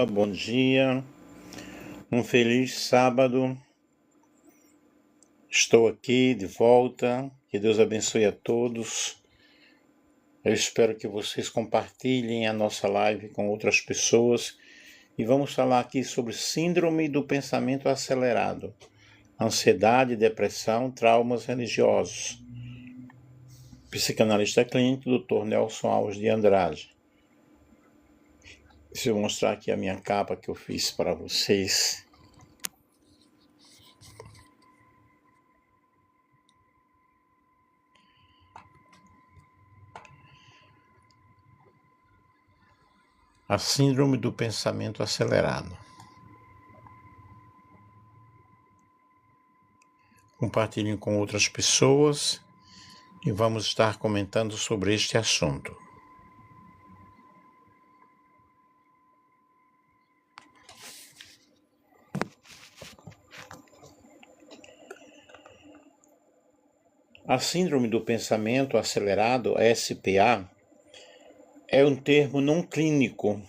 Bom dia, um feliz sábado. Estou aqui de volta. Que Deus abençoe a todos. Eu espero que vocês compartilhem a nossa live com outras pessoas e vamos falar aqui sobre síndrome do pensamento acelerado, ansiedade, depressão, traumas religiosos. Psicanalista clínico, Dr. Nelson Alves de Andrade. Deixa eu mostrar aqui a minha capa que eu fiz para vocês. A síndrome do pensamento acelerado. Compartilhem com outras pessoas e vamos estar comentando sobre este assunto. A síndrome do pensamento acelerado, SPA, é um termo não clínico,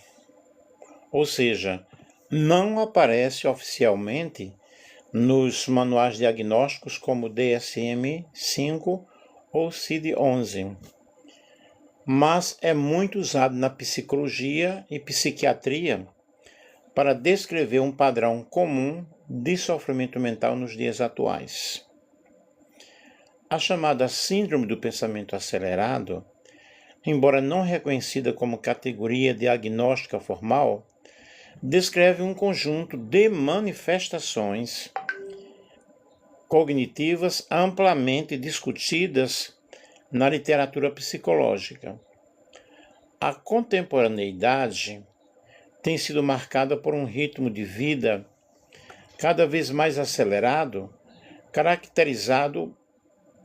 ou seja, não aparece oficialmente nos manuais diagnósticos como DSM-5 ou CID-11, mas é muito usado na psicologia e psiquiatria para descrever um padrão comum de sofrimento mental nos dias atuais. A chamada síndrome do pensamento acelerado, embora não reconhecida como categoria diagnóstica formal, descreve um conjunto de manifestações cognitivas amplamente discutidas na literatura psicológica. A contemporaneidade tem sido marcada por um ritmo de vida cada vez mais acelerado, caracterizado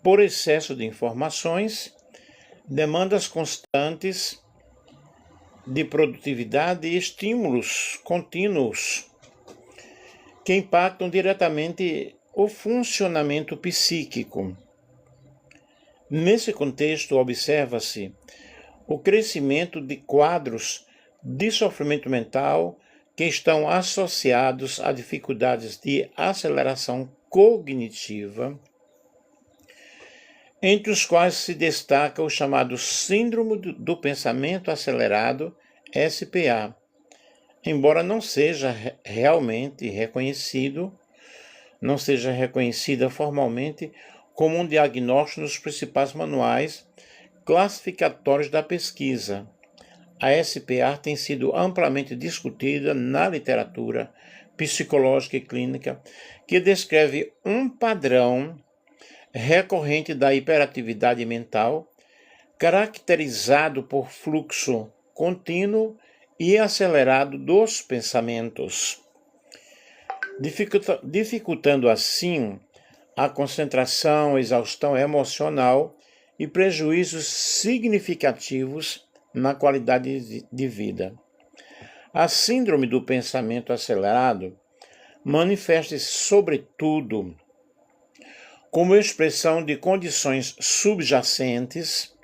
por excesso de informações, demandas constantes de produtividade e estímulos contínuos que impactam diretamente o funcionamento psíquico. Nesse contexto, observa-se o crescimento de quadros de sofrimento mental que estão associados a dificuldades de aceleração cognitiva, entre os quais se destaca o chamado Síndrome do Pensamento Acelerado, SPA, embora não seja realmente não seja reconhecida formalmente como um diagnóstico nos principais manuais classificatórios da pesquisa. A SPA tem sido amplamente discutida na literatura psicológica e clínica, que descreve um padrão recorrente da hiperatividade mental, caracterizado por fluxo contínuo e acelerado dos pensamentos, dificultando assim a concentração, exaustão emocional e prejuízos significativos na qualidade de vida. A síndrome do pensamento acelerado manifesta-se, sobretudo, como expressão de condições subjacentes,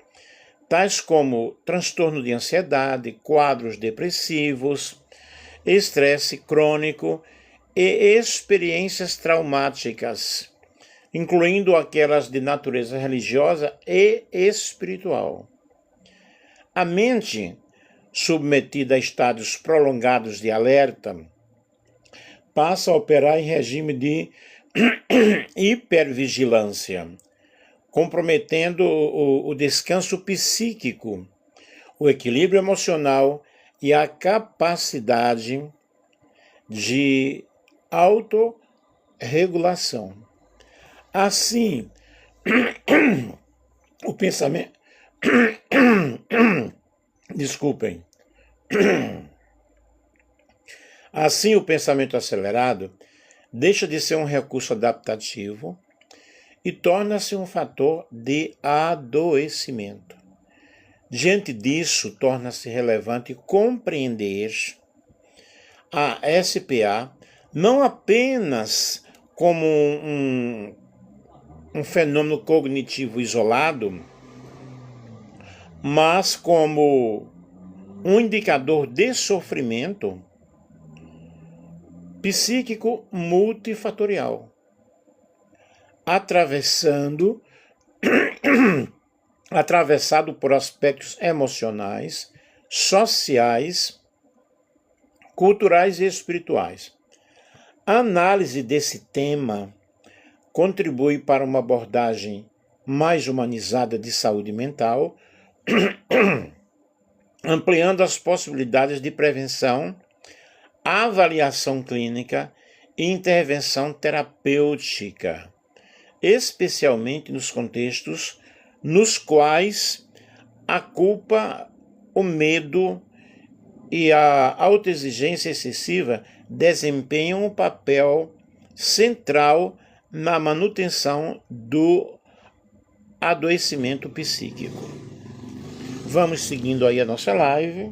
tais como transtorno de ansiedade, quadros depressivos, estresse crônico e experiências traumáticas, incluindo aquelas de natureza religiosa e espiritual. A mente, submetida a estados prolongados de alerta, passa a operar em regime de hipervigilância, comprometendo o descanso psíquico, o equilíbrio emocional e a capacidade de autorregulação. Assim, o pensamento... Desculpem. Assim, o pensamento acelerado deixa de ser um recurso adaptativo e torna-se um fator de adoecimento. Diante disso, torna-se relevante compreender a SPA não apenas como um fenômeno cognitivo isolado, mas como um indicador de sofrimento psíquico multifatorial, atravessado por aspectos emocionais, sociais, culturais e espirituais. A análise desse tema contribui para uma abordagem mais humanizada de saúde mental, ampliando as possibilidades de prevenção, avaliação clínica e intervenção terapêutica, especialmente nos contextos nos quais a culpa, o medo e a autoexigência excessiva desempenham um papel central na manutenção do adoecimento psíquico. Vamos seguindo aí a nossa live.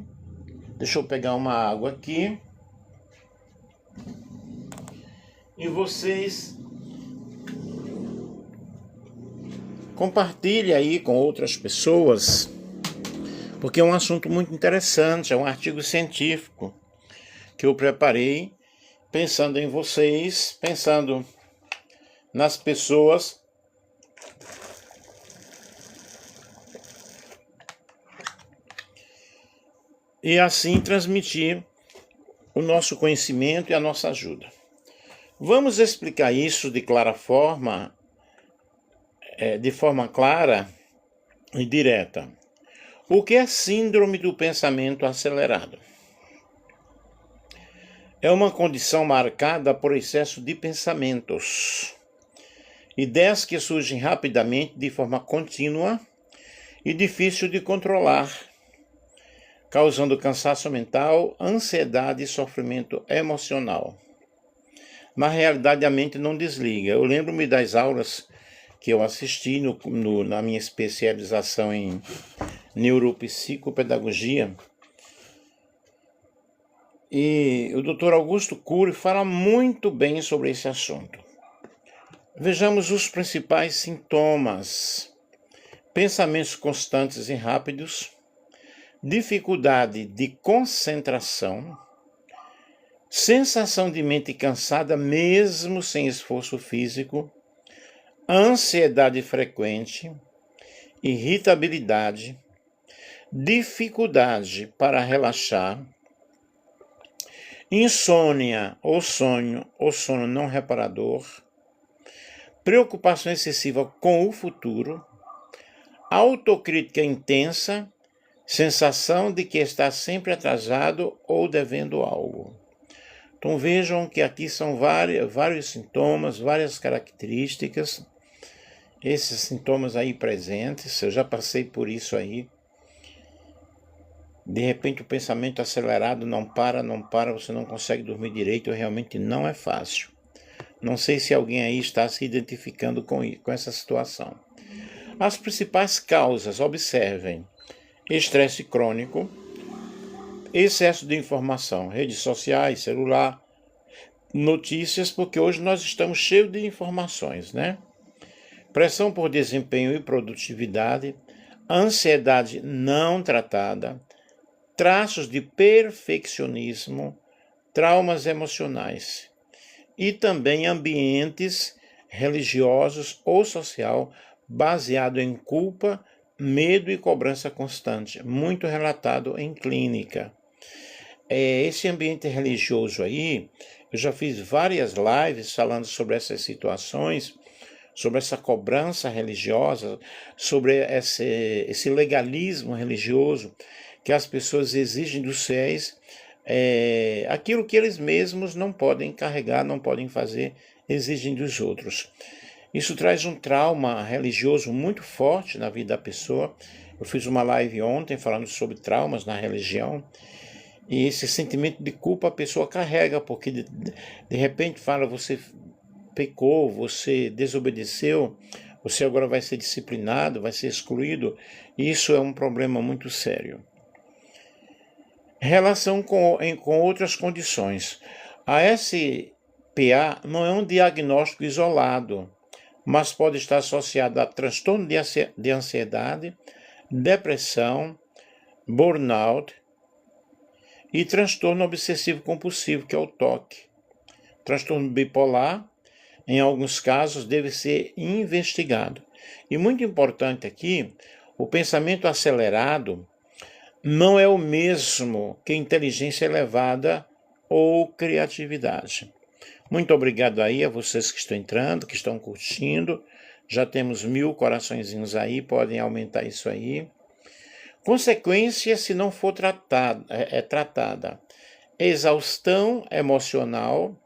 Deixa eu pegar uma água aqui. E vocês compartilhem aí com outras pessoas, porque é um assunto muito interessante, é um artigo científico que eu preparei pensando em vocês, pensando nas pessoas e assim transmitir o nosso conhecimento e a nossa ajuda. Vamos explicar isso de forma clara e direta. O que é síndrome do pensamento acelerado? É uma condição marcada por excesso de pensamentos, ideias que surgem rapidamente de forma contínua e difícil de controlar, causando cansaço mental, ansiedade e sofrimento emocional. Na realidade, a mente não desliga. Eu lembro-me das aulas que eu assisti na minha especialização em neuropsicopedagogia. E o Dr. Augusto Cury fala muito bem sobre esse assunto. Vejamos os principais sintomas: pensamentos constantes e rápidos, dificuldade de concentração, sensação de mente cansada mesmo sem esforço físico, ansiedade frequente, irritabilidade, dificuldade para relaxar, insônia ou sono não reparador, preocupação excessiva com o futuro, autocrítica intensa, sensação de que está sempre atrasado ou devendo algo. Então vejam que aqui são vários sintomas, várias características, esses sintomas aí presentes, eu já passei por isso aí. De repente o pensamento acelerado não para, você não consegue dormir direito, realmente não é fácil. Não sei se alguém aí está se identificando com essa situação. As principais causas, observem: estresse crônico, excesso de informação, redes sociais, celular, notícias, porque hoje nós estamos cheios de informações, né? Pressão por desempenho e produtividade, ansiedade não tratada, traços de perfeccionismo, traumas emocionais e também ambientes religiosos ou social baseado em culpa, medo e cobrança constante, muito relatado em clínica. Esse ambiente religioso aí, eu já fiz várias lives falando sobre essas situações, sobre essa cobrança religiosa, sobre esse legalismo religioso que as pessoas exigem dos fiéis, aquilo que eles mesmos não podem carregar, não podem fazer, exigem dos outros. Isso traz um trauma religioso muito forte na vida da pessoa. Eu fiz uma live ontem falando sobre traumas na religião, e esse sentimento de culpa a pessoa carrega, porque de repente fala: você pecou, você desobedeceu, você agora vai ser disciplinado, vai ser excluído. Isso é um problema muito sério. Relação com outras condições. A SPA não é um diagnóstico isolado, mas pode estar associado a transtorno de ansiedade, depressão, burnout e transtorno obsessivo compulsivo, que é o TOC. transtorno bipolar, em alguns casos, deve ser investigado. E muito importante aqui, o pensamento acelerado não é o mesmo que inteligência elevada ou criatividade. Muito obrigado aí a vocês que estão entrando, que estão curtindo. Já temos 1000 coraçõezinhos aí, podem aumentar isso aí. Consequência se não for tratada. Exaustão emocional,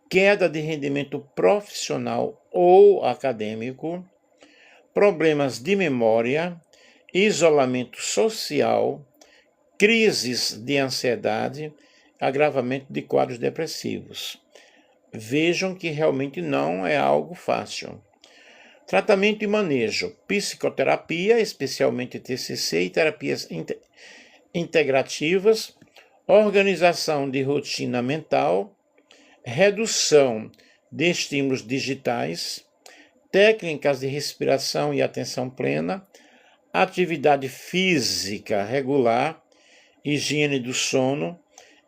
queda de rendimento profissional ou acadêmico, problemas de memória, isolamento social, crises de ansiedade, agravamento de quadros depressivos. Vejam que realmente não é algo fácil. Tratamento e manejo, psicoterapia, especialmente TCC e terapias integrativas, organização de rotina mental, redução de estímulos digitais, técnicas de respiração e atenção plena, atividade física regular, higiene do sono,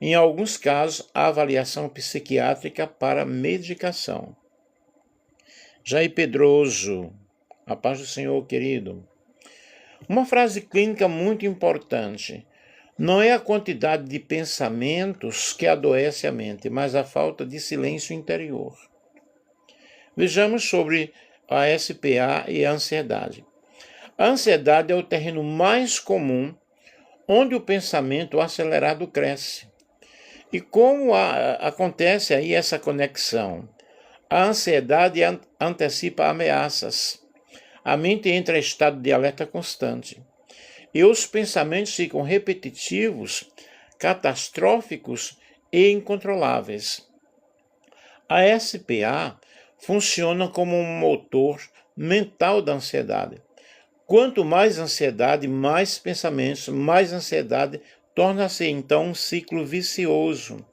em alguns casos, a avaliação psiquiátrica para medicação. Jair Pedroso, a paz do Senhor, querido. Uma frase clínica muito importante. Não é a quantidade de pensamentos que adoece a mente, mas a falta de silêncio interior. Vejamos sobre a SPA e a ansiedade. A ansiedade é o terreno mais comum onde o pensamento acelerado cresce. E como acontece aí essa conexão? A ansiedade antecipa ameaças. A mente entra em estado de alerta constante. E os pensamentos ficam repetitivos, catastróficos e incontroláveis. A SPA funciona como um motor mental da ansiedade. Quanto mais ansiedade, mais pensamentos, mais ansiedade, torna-se então um ciclo vicioso.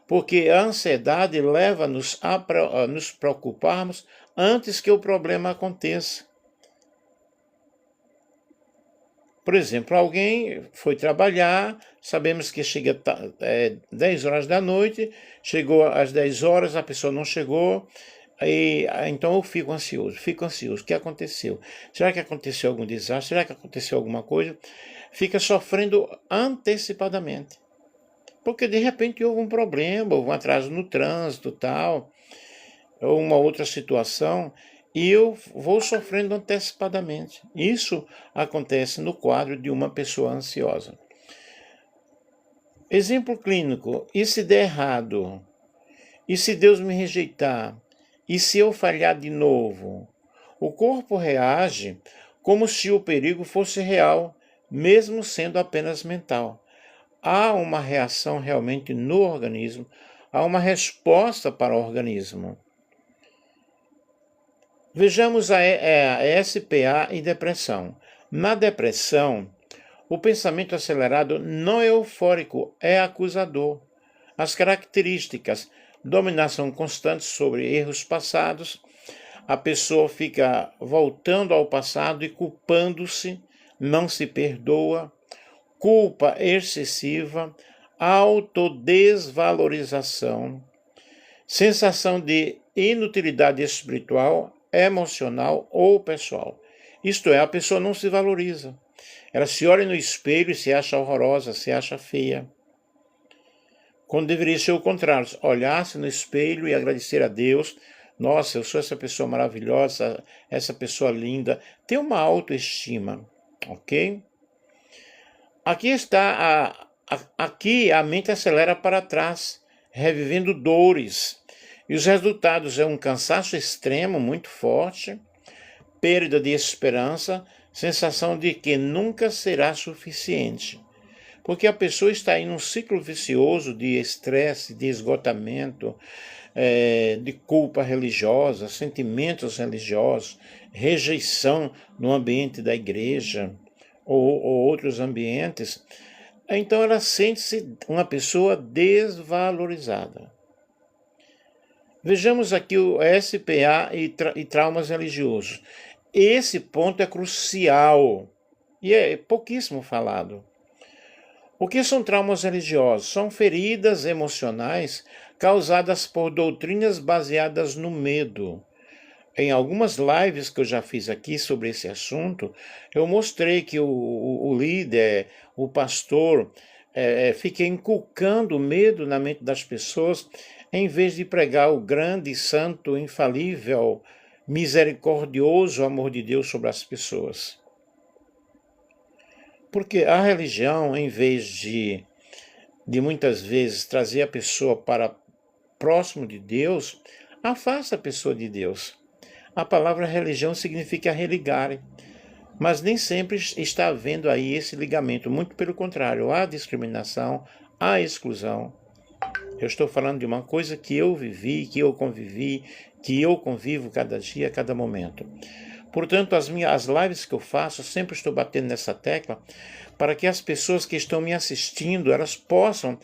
Porque a ansiedade leva-nos a nos preocuparmos antes que o problema aconteça. Por exemplo, alguém foi trabalhar, sabemos que chega 10 horas da noite, chegou às 10 horas, a pessoa não chegou, então eu fico ansioso. O que aconteceu? Será que aconteceu algum desastre? Será que aconteceu alguma coisa? Fica sofrendo antecipadamente. Porque de repente houve um problema, houve um atraso no trânsito, tal, ou uma outra situação, e eu vou sofrendo antecipadamente. Isso acontece no quadro de uma pessoa ansiosa. Exemplo clínico: e se der errado? E se Deus me rejeitar? E se eu falhar de novo? O corpo reage como se o perigo fosse real, mesmo sendo apenas mental. Há uma reação realmente no organismo, há uma resposta para o organismo. Vejamos a SPA e depressão. Na depressão, o pensamento acelerado não é eufórico, é acusador. As características: dominação constante sobre erros passados, a pessoa fica voltando ao passado e culpando-se, não se perdoa, culpa excessiva, autodesvalorização, sensação de inutilidade espiritual, emocional ou pessoal. Isto é, a pessoa não se valoriza. Ela se olha no espelho e se acha horrorosa, se acha feia. Quando deveria ser o contrário, olhar-se no espelho e agradecer a Deus. Nossa, eu sou essa pessoa maravilhosa, essa pessoa linda. Ter uma autoestima, ok? Aqui a mente acelera para trás, revivendo dores. E os resultados é um cansaço extremo, muito forte, perda de esperança, sensação de que nunca será suficiente. Porque a pessoa está em um ciclo vicioso de estresse, de esgotamento, de culpa religiosa, sentimentos religiosos, rejeição no ambiente da igreja ou outros ambientes. Então ela sente-se uma pessoa desvalorizada. Vejamos aqui o SPA e traumas religiosos. Esse ponto é crucial e é pouquíssimo falado. O que são traumas religiosos? São feridas emocionais causadas por doutrinas baseadas no medo. Em algumas lives que eu já fiz aqui sobre esse assunto, eu mostrei que o líder, o pastor, fica inculcando medo na mente das pessoas, em vez de pregar o grande, santo, infalível, misericordioso amor de Deus sobre as pessoas. Porque a religião, em vez de muitas vezes trazer a pessoa para próximo de Deus, afasta a pessoa de Deus. A palavra religião significa religar, mas nem sempre está havendo aí esse ligamento. Muito pelo contrário, há discriminação, há exclusão. Eu estou falando de uma coisa que eu vivi, que eu convivi, que eu convivo cada dia, cada momento. Portanto, as lives que eu faço, sempre estou batendo nessa tecla para que as pessoas que estão me assistindo, elas possam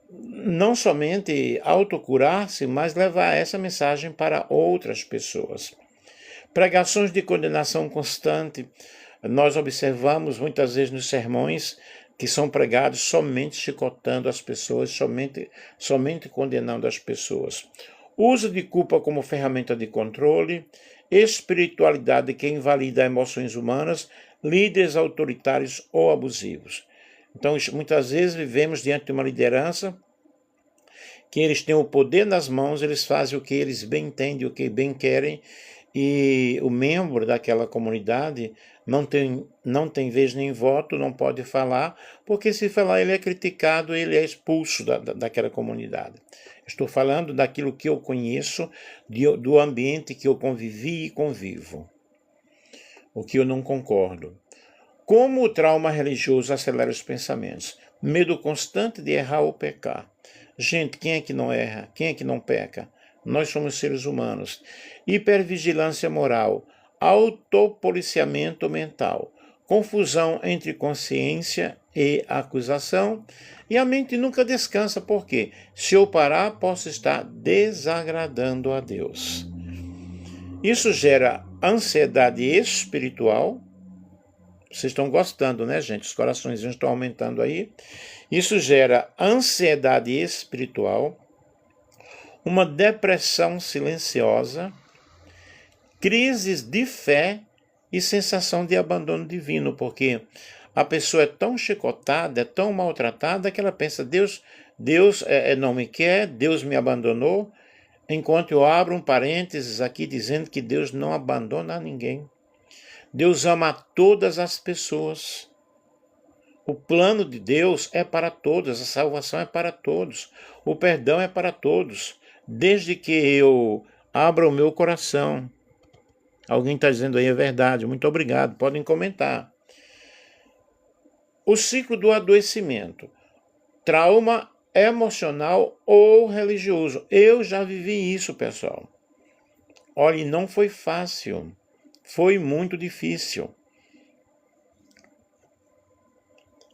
não somente autocurar-se, mas levar essa mensagem para outras pessoas. Pregações de condenação constante, nós observamos muitas vezes nos sermões que são pregados somente chicotando as pessoas, somente condenando as pessoas. Uso de culpa como ferramenta de controle, espiritualidade que invalida emoções humanas, líderes autoritários ou abusivos. Então, muitas vezes vivemos diante de uma liderança que eles têm o poder nas mãos, eles fazem o que eles bem entendem, o que bem querem, e o membro daquela comunidade não tem vez nem voto, não pode falar, porque se falar ele é criticado, ele é expulso daquela comunidade. Estou falando daquilo que eu conheço, do ambiente que eu convivi e convivo. O que eu não concordo. Como o trauma religioso acelera os pensamentos? Medo constante de errar ou pecar. Gente, quem é que não erra? Quem é que não peca? Nós somos seres humanos. Hipervigilância moral, autopoliciamento mental, confusão entre consciência e acusação, e a mente nunca descansa, porque se eu parar, posso estar desagradando a Deus. Isso gera ansiedade espiritual. Vocês estão gostando, né, gente? Os corações estão aumentando aí. Isso gera ansiedade espiritual, uma depressão silenciosa, crises de fé e sensação de abandono divino, porque a pessoa é tão chicotada, é tão maltratada, que ela pensa, Deus não me quer, Deus me abandonou, enquanto eu abro um parênteses aqui dizendo que Deus não abandona ninguém. Deus ama todas as pessoas. O plano de Deus é para todos, a salvação é para todos, o perdão é para todos, desde que eu abra o meu coração. Alguém está dizendo aí, é verdade, muito obrigado, podem comentar. O ciclo do adoecimento, trauma emocional ou religioso. Eu já vivi isso, pessoal. Olha, não foi fácil, foi muito difícil.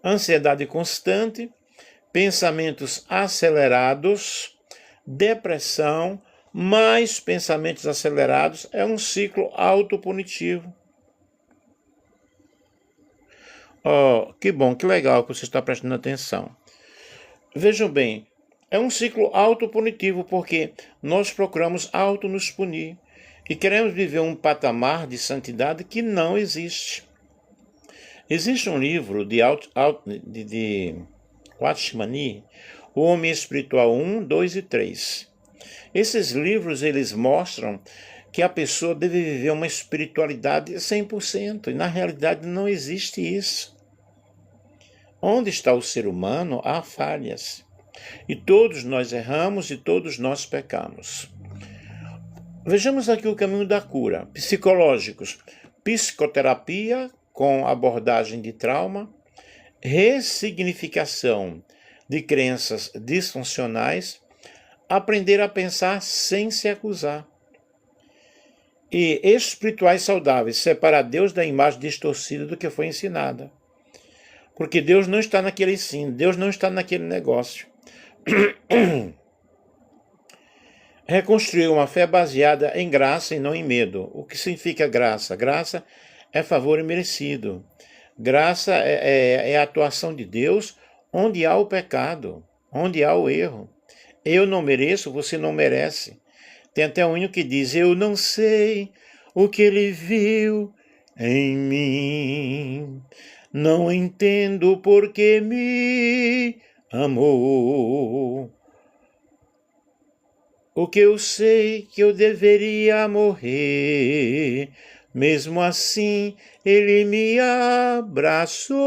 Ansiedade constante, pensamentos acelerados, depressão, mais pensamentos acelerados, é um ciclo autopunitivo. Oh, que bom, que legal que você está prestando atenção. Vejam bem, é um ciclo autopunitivo porque nós procuramos auto nos punir e queremos viver um patamar de santidade que não existe. Existe um livro de Watchmani, O Homem Espiritual 1, 2 e 3. Esses livros, eles mostram que a pessoa deve viver uma espiritualidade 100%, e na realidade não existe isso. Onde está o ser humano, há falhas. E todos nós erramos e todos nós pecamos. Vejamos aqui o caminho da cura. Psicológicos, psicoterapia com abordagem de trauma, ressignificação de crenças disfuncionais, aprender a pensar sem se acusar. E espirituais saudáveis, separar Deus da imagem distorcida do que foi ensinada. Porque Deus não está naquele ensino, Deus não está naquele negócio. Reconstruir uma fé baseada em graça e não em medo. O que significa graça? Graça é favor imerecido. Graça é a atuação de Deus onde há o pecado, onde há o erro. Eu não mereço, você não merece. Tem até um hino que diz: eu não sei o que ele viu em mim, não entendo por que me amou. O que eu sei que eu deveria morrer, mesmo assim ele me abraçou.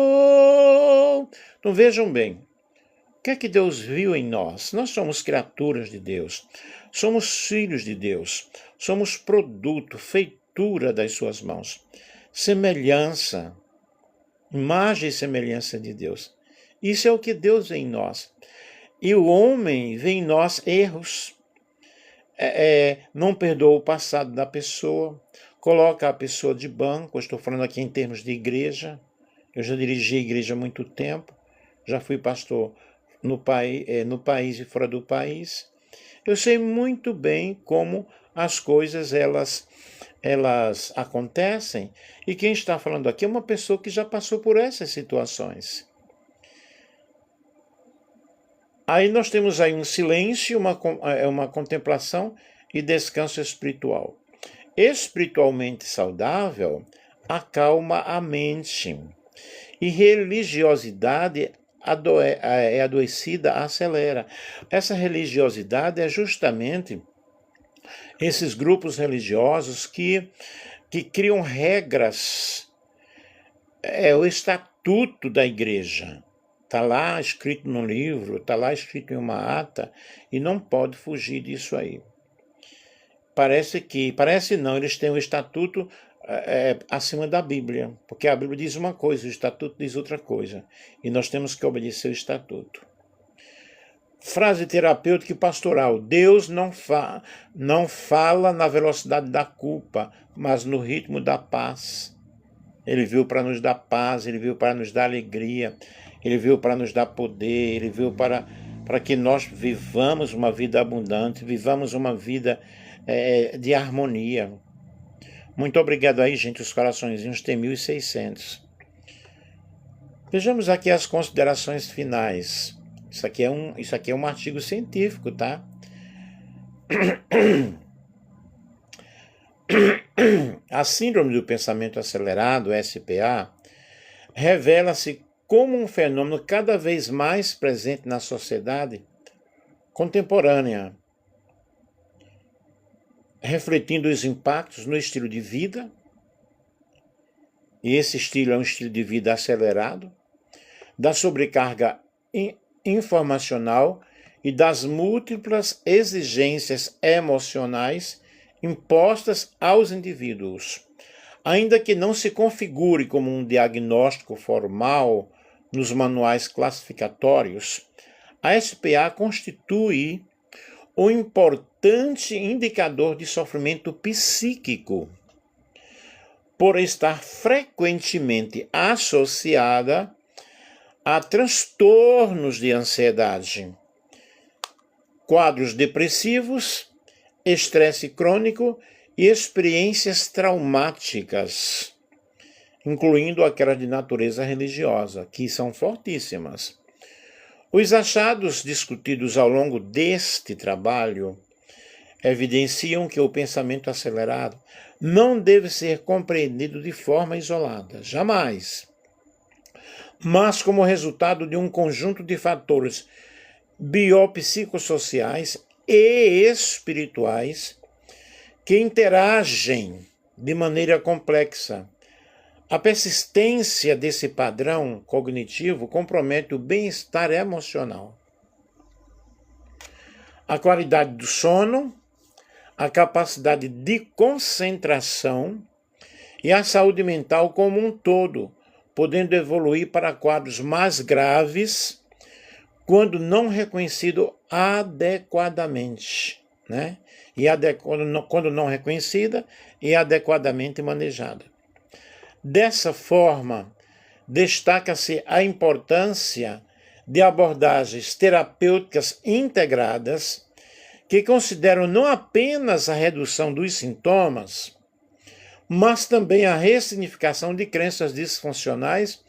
Então vejam bem, o que é que Deus viu em nós? Nós somos criaturas de Deus, somos filhos de Deus, somos produto, feitura das suas mãos, semelhança, imagem e semelhança de Deus. Isso é o que Deus vê em nós. E o homem vê em nós erros, não perdoa o passado da pessoa, coloca a pessoa de banco. Eu estou falando aqui em termos de igreja. Eu já dirigi a igreja há muito tempo, já fui pastor no país e fora do país. Eu sei muito bem como as coisas elas acontecem, e quem está falando aqui é uma pessoa que já passou por essas situações. Aí nós temos aí um silêncio, uma contemplação e descanso espiritual. Espiritualmente saudável acalma a mente, e religiosidade adoecida acelera. Essa religiosidade é justamente esses grupos religiosos que criam regras, o estatuto da igreja. Está lá escrito no livro, está lá escrito em uma ata, e não pode fugir disso aí. Parece não, eles têm o estatuto acima da Bíblia, porque a Bíblia diz uma coisa, o estatuto diz outra coisa, e nós temos que obedecer o estatuto. Frase terapêutica e pastoral: Deus não fala na velocidade da culpa, mas no ritmo da paz. Ele veio para nos dar paz, ele veio para nos dar alegria, ele veio para nos dar poder, ele veio para que nós vivamos uma vida abundante, vivamos uma vida de harmonia. Muito obrigado aí, gente, os coraçõezinhos tem 1.600. Vejamos aqui as considerações finais. Isso aqui é um artigo científico, tá? A síndrome do pensamento acelerado, SPA, revela-se como um fenômeno cada vez mais presente na sociedade contemporânea, refletindo os impactos no estilo de vida, e esse estilo é um estilo de vida acelerado, da sobrecarga informacional e das múltiplas exigências emocionais impostas aos indivíduos. Ainda que não se configure como um diagnóstico formal nos manuais classificatórios, a SPA constitui um importante indicador de sofrimento psíquico, por estar frequentemente associada a transtornos de ansiedade, quadros depressivos, estresse crônico e experiências traumáticas, incluindo aquelas de natureza religiosa, que são fortíssimas. Os achados discutidos ao longo deste trabalho evidenciam que o pensamento acelerado não deve ser compreendido de forma isolada, jamais, mas como resultado de um conjunto de fatores biopsicossociais e espirituais que interagem de maneira complexa. A persistência desse padrão cognitivo compromete o bem-estar emocional, a qualidade do sono, a capacidade de concentração e a saúde mental como um todo, podendo evoluir para quadros mais graves quando não reconhecido adequadamente, né? Quando não reconhecida e adequadamente manejada. Dessa forma, destaca-se a importância de abordagens terapêuticas integradas que consideram não apenas a redução dos sintomas, mas também a ressignificação de crenças disfuncionais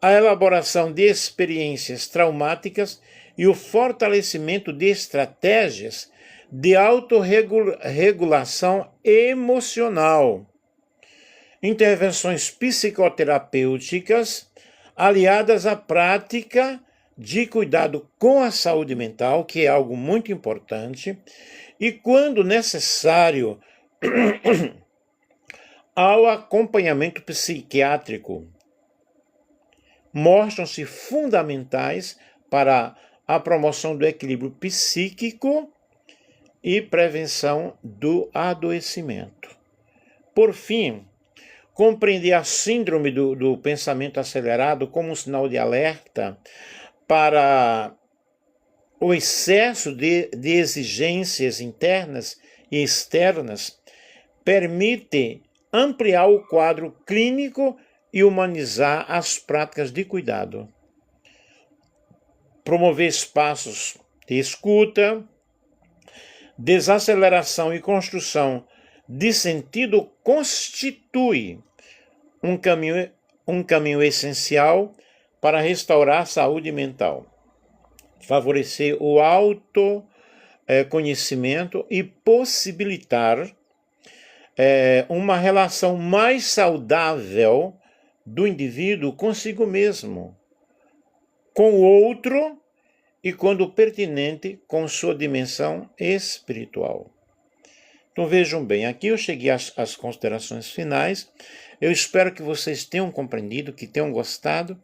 a elaboração de experiências traumáticas e o fortalecimento de estratégias de autorregulação emocional. Intervenções psicoterapêuticas aliadas à prática de cuidado com a saúde mental, que é algo muito importante, e, quando necessário, ao acompanhamento psiquiátrico, mostram-se fundamentais para a promoção do equilíbrio psíquico e prevenção do adoecimento. Por fim, compreender a síndrome do pensamento acelerado como um sinal de alerta para o excesso de exigências internas e externas permite ampliar o quadro clínico e humanizar as práticas de cuidado. Promover espaços de escuta, desaceleração e construção de sentido constitui um caminho essencial para restaurar a saúde mental, favorecer o autoconhecimento e possibilitar uma relação mais saudável do indivíduo consigo mesmo, com o outro e, quando pertinente, com sua dimensão espiritual. Então vejam bem, aqui eu cheguei às considerações finais. Eu espero que vocês tenham compreendido, que tenham gostado,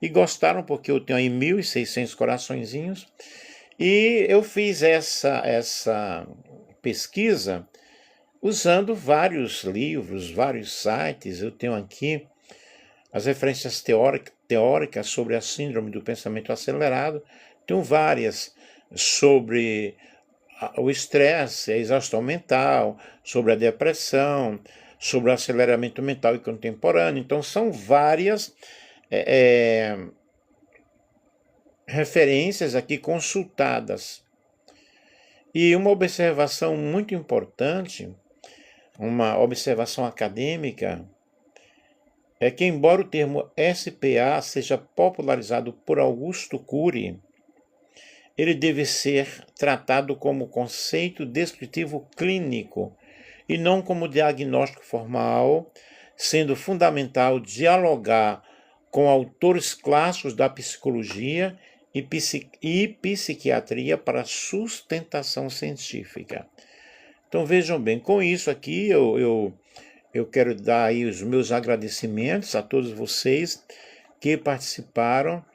e gostaram porque eu tenho aí 1.600 coraçõezinhos, e eu fiz essa pesquisa usando vários livros, vários sites. Eu tenho aqui as referências teóricas sobre a síndrome do pensamento acelerado, tenho várias sobre o estresse, a exaustão mental, sobre a depressão, sobre o aceleramento mental e contemporâneo. Então, são várias referências aqui consultadas. E uma observação muito importante, uma observação acadêmica, é que, embora o termo SPA seja popularizado por Augusto Cury, ele deve ser tratado como conceito descritivo clínico e não como diagnóstico formal, sendo fundamental dialogar com autores clássicos da psicologia e psiquiatria para sustentação científica. Então vejam bem, com isso aqui eu quero dar aí os meus agradecimentos a todos vocês que participaram.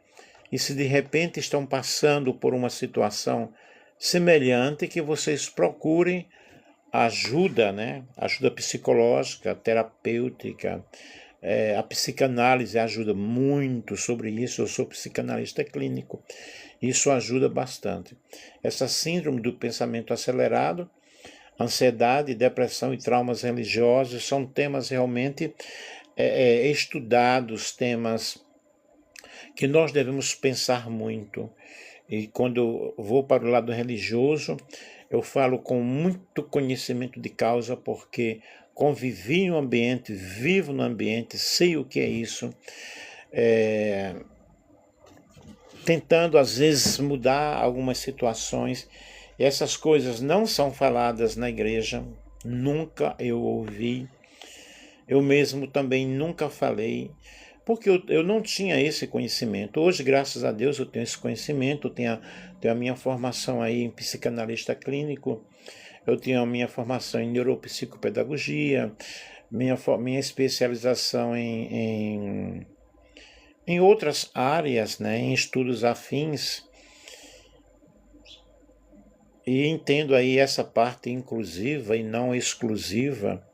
E se de repente estão passando por uma situação semelhante, que vocês procurem ajuda, ajuda psicológica, terapêutica. A psicanálise ajuda muito sobre isso. Eu sou psicanalista clínico. Isso ajuda bastante. Essa síndrome do pensamento acelerado, ansiedade, depressão e traumas religiosos são temas realmente estudados, temas que nós devemos pensar muito. E quando eu vou para o lado religioso, eu falo com muito conhecimento de causa, porque convivi no ambiente, vivo no ambiente, sei o que é isso, tentando às vezes mudar algumas situações. E essas coisas não são faladas na igreja, nunca eu ouvi, eu mesmo também nunca falei, porque eu não tinha esse conhecimento. Hoje, graças a Deus, eu tenho esse conhecimento, tenho a minha formação aí em psicanalista clínico, eu tenho a minha formação em neuropsicopedagogia, minha especialização em outras áreas, em estudos afins, e entendo aí essa parte inclusiva e não exclusiva.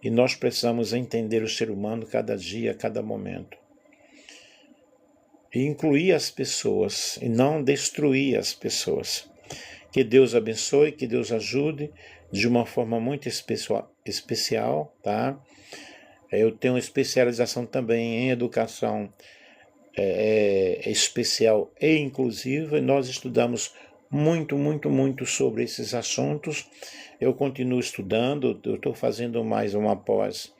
E nós precisamos entender o ser humano cada dia, cada momento. E incluir as pessoas e não destruir as pessoas. Que Deus abençoe, que Deus ajude de uma forma muito especial, tá? Eu tenho especialização também em educação especial e inclusiva, e nós estudamos muito sobre esses assuntos. Eu continuo estudando, eu estou fazendo mais uma pós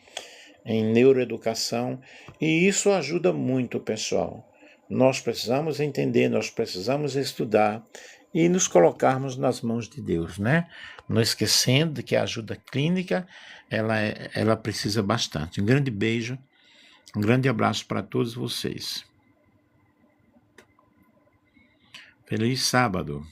em neuroeducação, e isso ajuda muito o pessoal. Nós precisamos entender, nós precisamos estudar e nos colocarmos nas mãos de Deus, né? Não esquecendo que a ajuda clínica, ela precisa bastante. Um grande beijo, um grande abraço para todos vocês. Feliz sábado.